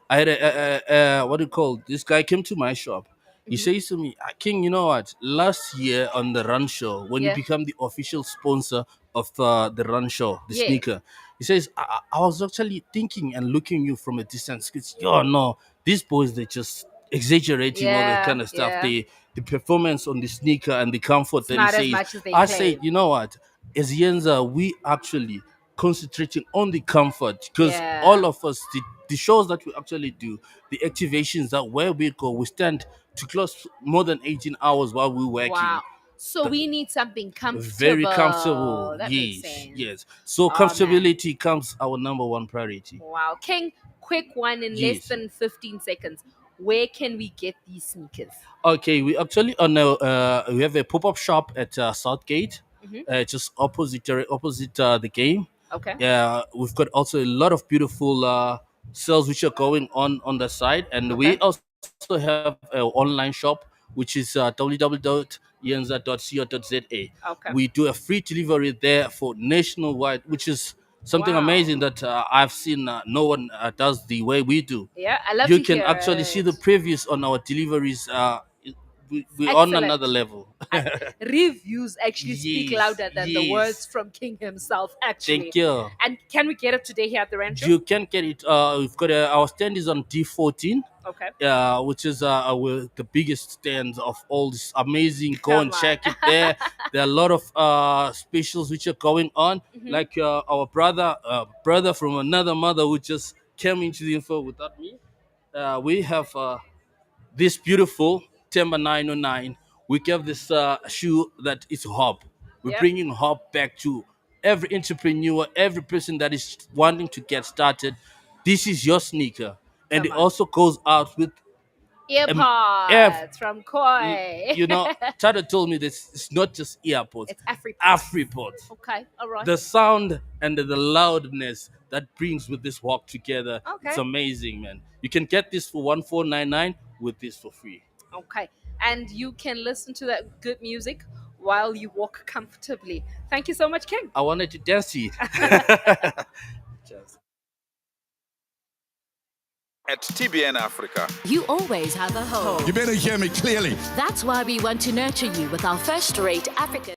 I had what do you call this guy came to my shop. He Mm-hmm. says to me, King, you know what? Last year on the Run Show, when you Yeah. become the official sponsor of the Run Show, the Yeah. sneaker, he says, I was actually thinking and looking you from a distance. Because, no, these boys, they're just exaggerating all that Yeah, kind of stuff. yeah. The performance on the sneaker and the comfort It's that not as he says. much as they I claim. said, you know what? As Yenza, we actually concentrating on the comfort because Yeah. all of us the shows that we actually do, the activations that where we go, we stand to close more than 18 hours while we're working. Wow. So we need something comfortable. Very comfortable. That makes sense. Yes. So man. comfortability comes our number one priority. Wow. King, quick one in less Yes. than 15 seconds. where can we get these sneakers? Okay, we actually we have a pop up shop at Southgate, just opposite the game. Okay. We've got also a lot of beautiful sales which are going on the side, and Okay. we also have an online shop which is www.yenza.co.za. Okay. We do a free delivery there for nationwide, which is something Wow. amazing that I've seen no one does the way we do. Yeah, I love You to can hear actually see it. the previews on our deliveries. We're on Excellent. another level. Reviews actually speak Yes, louder than the words yes. from King himself, actually. Thank you. And can we get it today here at the rancho? You can get it. We've got our stand is on D14, Okay. which is the biggest stand of all this amazing. Go Come and on. check it there. There are a lot of specials which are going on. Like our brother from another mother who just came into the info without me. We have this beautiful Timber 909. We give this shoe that is hope. We're Yep. bringing hope back to every entrepreneur, every person that is wanting to get started. This is your sneaker, and Come it on. also goes out with F. Earpods from Koi. You know, Tata told me this. It's not just earpods, It's AfriPods. AfriPods. Okay, all right. The sound and the loudness that brings with this walk together, it's Okay. amazing, man. You can get this for 1499 with this for free. Okay. And you can listen to that good music while you walk comfortably. Thank you so much, King. I wanted to dance to it. Just. At TBN Africa. You always have a home. You better hear me clearly. That's why we want to nurture you with our first-rate African.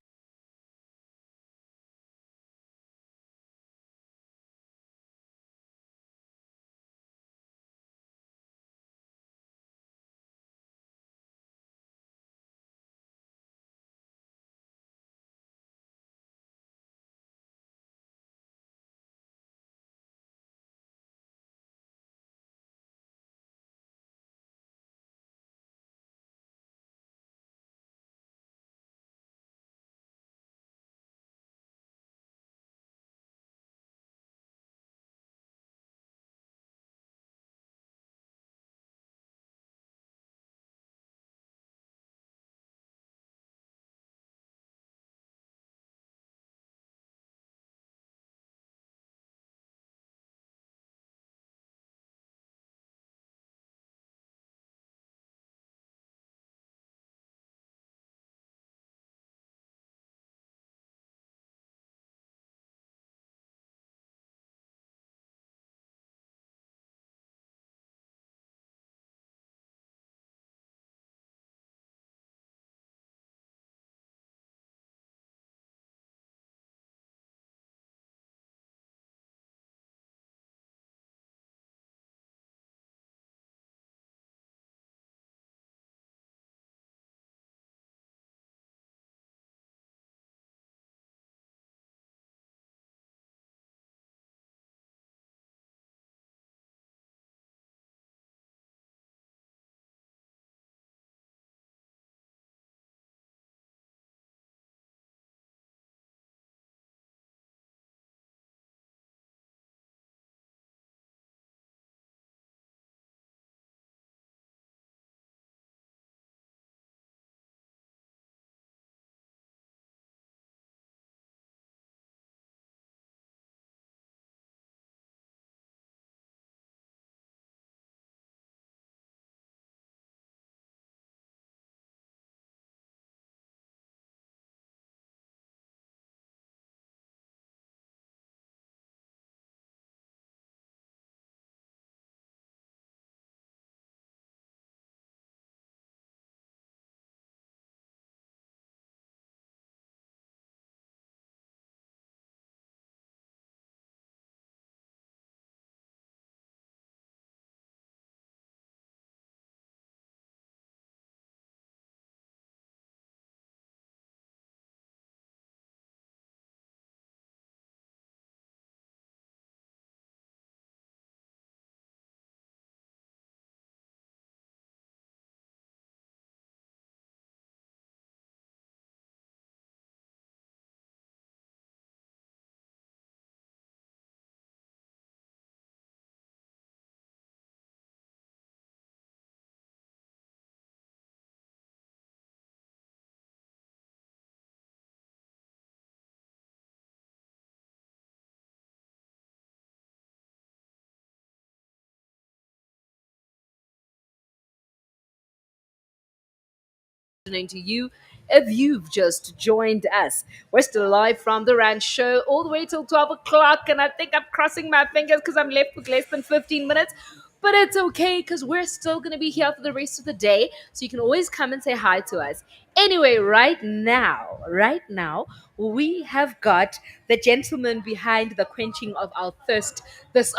To you if you've just joined us. We're still live from the Ranch Show all the way till 12 o'clock, and I think I'm crossing my fingers because I'm left with less than 15 minutes. But it's okay because we're still going to be here for the rest of the day, so you can always come and say hi to us. Anyway, right now, we have got the gentleman behind the quenching of our thirst this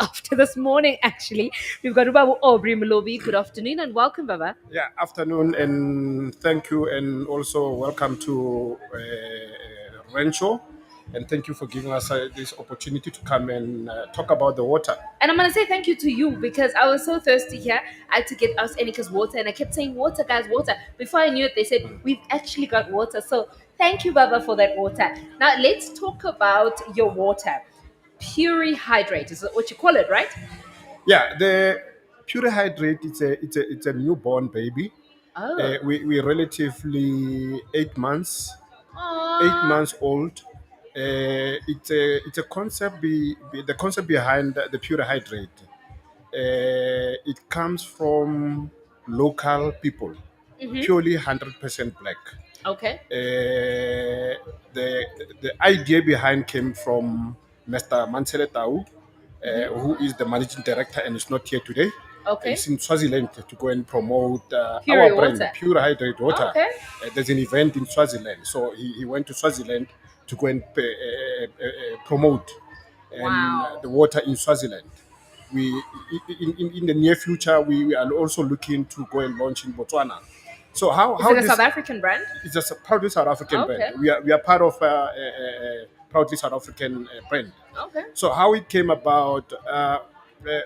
morning. Actually, we've got Baba Aubrey Malobi. Good afternoon and welcome, Baba. Yeah, afternoon, and thank you, and also welcome to Rancho, and thank you for giving us this opportunity to come and talk about the water. And I'm gonna say thank you to you because I was so thirsty here. I had to get us Anika's water, and I kept saying, "Water, guys, water." Before I knew it, they said we've actually got water. So thank you, Baba, for that water. Now let's talk about your water. Pure Hydrate is what you call it, right? Yeah, the Pure Hydrate, it's a newborn baby. Oh. We relatively 8 months, Aww. 8 months old. It's a concept. The concept behind the Pure Hydrate. It comes from local people, purely 100% black. Okay. The idea behind came from Mr. Mansele Tau, who is the managing director and is not here today. Okay. He's in Swaziland to go and promote Pure our brand, water. Pure Hydrate Water. Okay. There's an event in Swaziland, so he went to Swaziland to go and promote Wow. the water in Swaziland. In the near future, we are also looking to go and launch in Botswana. So Is it a South African brand? It's a proudly South African Okay. brand. We are part of a proudly South African brand. Okay. So how it came about,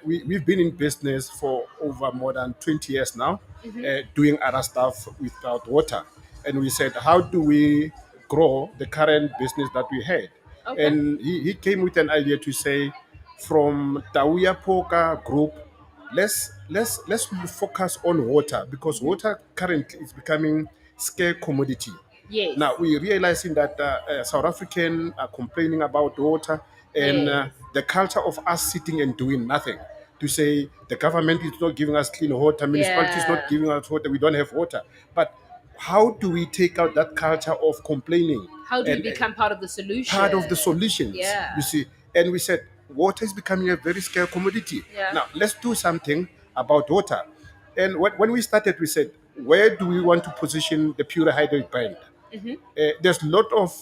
we've been in business for over more than 20 years now, doing other stuff without water. And we said, how do we grow the current business that we had? Okay. And he came with an idea to say, from Tauya Poka Group, let's focus on water because water currently is becoming scarce commodity. Yes. Now we're realizing that South African are complaining about water and Yes. the culture of us sitting and doing nothing. To say the government is not giving us clean water, municipality is Yeah. not giving us water, we don't have water. But how do we take out that culture of complaining? How do we and- become part of the solution? part of the solutions. Yeah. You see, and we said water is becoming a very scarce commodity. Yeah. Now let's do something about water. And when we started, we said, where do we want to position the Pure Hydrate brand? There's a lot of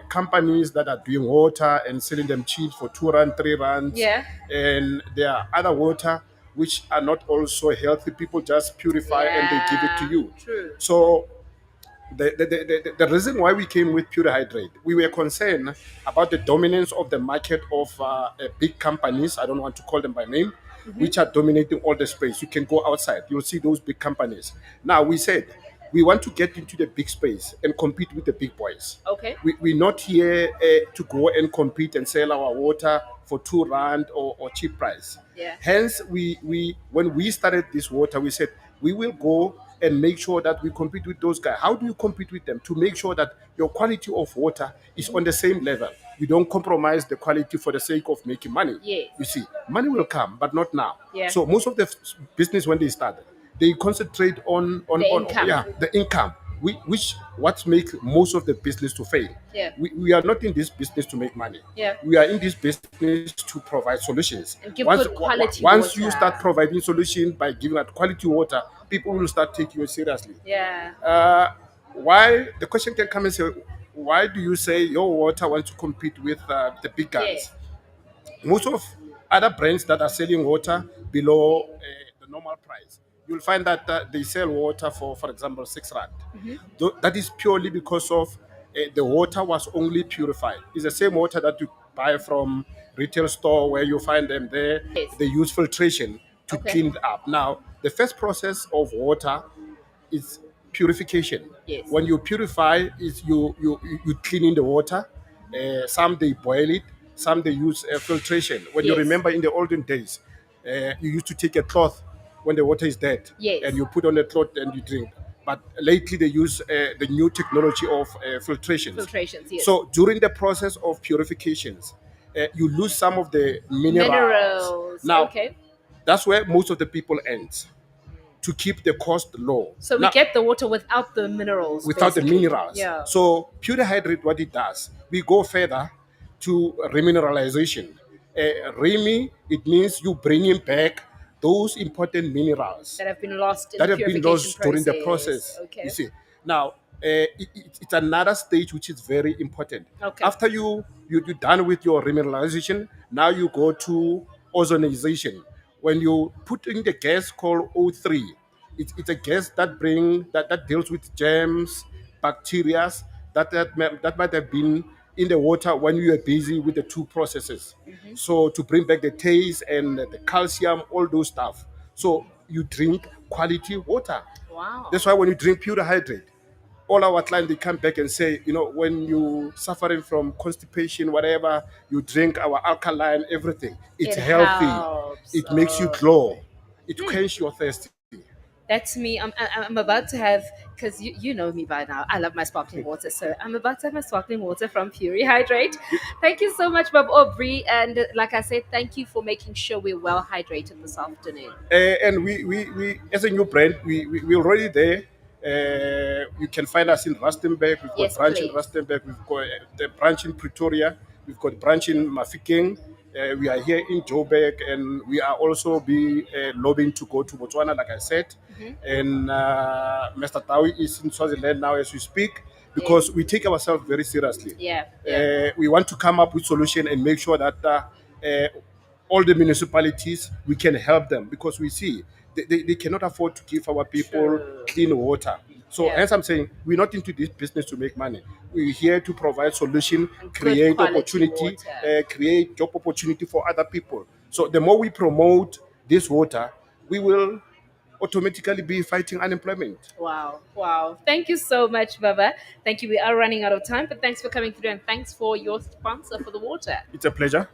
companies that are doing water and selling them cheap for 2 rand, 3 rands. Yeah. And there are other water which are not also healthy. People just purify and they give it to you. True. So the reason why we came with Pure Hydrate, we were concerned about the dominance of the market of big companies. I don't want to call them by name, which are dominating all the space. You can go outside, you'll see those big companies. Now we said we want to get into the big space and compete with the big boys. Okay. We're not here to go and compete and sell our water for 2 rand or cheap price. Yeah. Hence, when we started this water, we said we will go and make sure that we compete with those guys. How do you compete with them? To make sure that your quality of water is on the same level. You don't compromise the quality for the sake of making money. Yes. You see, money will come, but not now. Yeah. So most of the business when they started, they concentrate on income. the income. What makes most of the business to fail. Yeah. We are not in this business to make money. Yeah. We are in this business to provide solutions. And give good quality once water. you start providing solutions by giving out quality water, people will start taking you seriously. Yeah. Why the question can come and say, why do you say your water wants to compete with the big guys? Most of other brands that are selling water below the normal price, you'll find that they sell water for example, 6 rand. That is purely because of the water was only purified. It's the same water that you buy from retail store where you find them there. Yes. They use filtration to Okay. clean it up. Now, the first process of water is purification. Yes. When you purify, is you cleaning the water. Some they boil it, some they use filtration. When you Yes. remember in the olden days, you used to take a cloth when the water is dead, Yes. and you put on a cloth and you drink. But lately they use the new technology of filtrations. Filtrations, yes. So during the process of purifications, you lose some of the minerals. Minerals. Now, Okay. that's where most of the people end. to keep the cost low. So we Now, get the water without the minerals. without the basically. minerals. Yeah. So Purihydrate, what it does, we go further to remineralization. Remi, it means you bringing back those important minerals That have been lost in that the have been purification lost during the process. process. Okay. You see, now it's another stage which is very important. Okay. After you're done with your remineralization, now you go to ozonization. When you put in the gas called O3, it's a gas that deals with germs, bacteria that might have been in the water when you are busy with the two processes. So to bring back the taste and the calcium, all those stuff. So you drink quality water. Wow. That's why when you drink Purihydrate, all our clients they come back and say, when you suffering from constipation, whatever, you drink our alkaline, everything. It's It healthy. helps. It makes you glow. It quenches your thirst. That's me. I'm about to have, because you know me by now. I love my sparkling water, so I'm about to have my sparkling water from Purihydrate. Thank you so much, Bob Aubrey, and like I said, thank you for making sure we're well hydrated this afternoon. And we as a new brand, we're already there. You can find us in Rustenburg. We've got Yes, branch in please. Rustenburg. We've got the branch in Pretoria. We've got branch in Mafikeng. We are here in Joburg, and we are also be lobbying to go to Botswana, like I said. And Mr. Tawi is in Swaziland now as we speak, because we take ourselves very seriously. Yeah. We want to come up with solution and make sure that all the municipalities, we can help them, because we see they cannot afford to give our people clean water. So Yeah. as I'm saying, we're not into this business to make money. We're here to provide solution, Good create quality opportunity, water. create job opportunity for other people. So the more we promote this water, we will automatically be fighting unemployment. Wow. Thank you so much, Baba. Thank you. We are running out of time, but thanks for coming through and thanks for your sponsor for the water. It's a pleasure.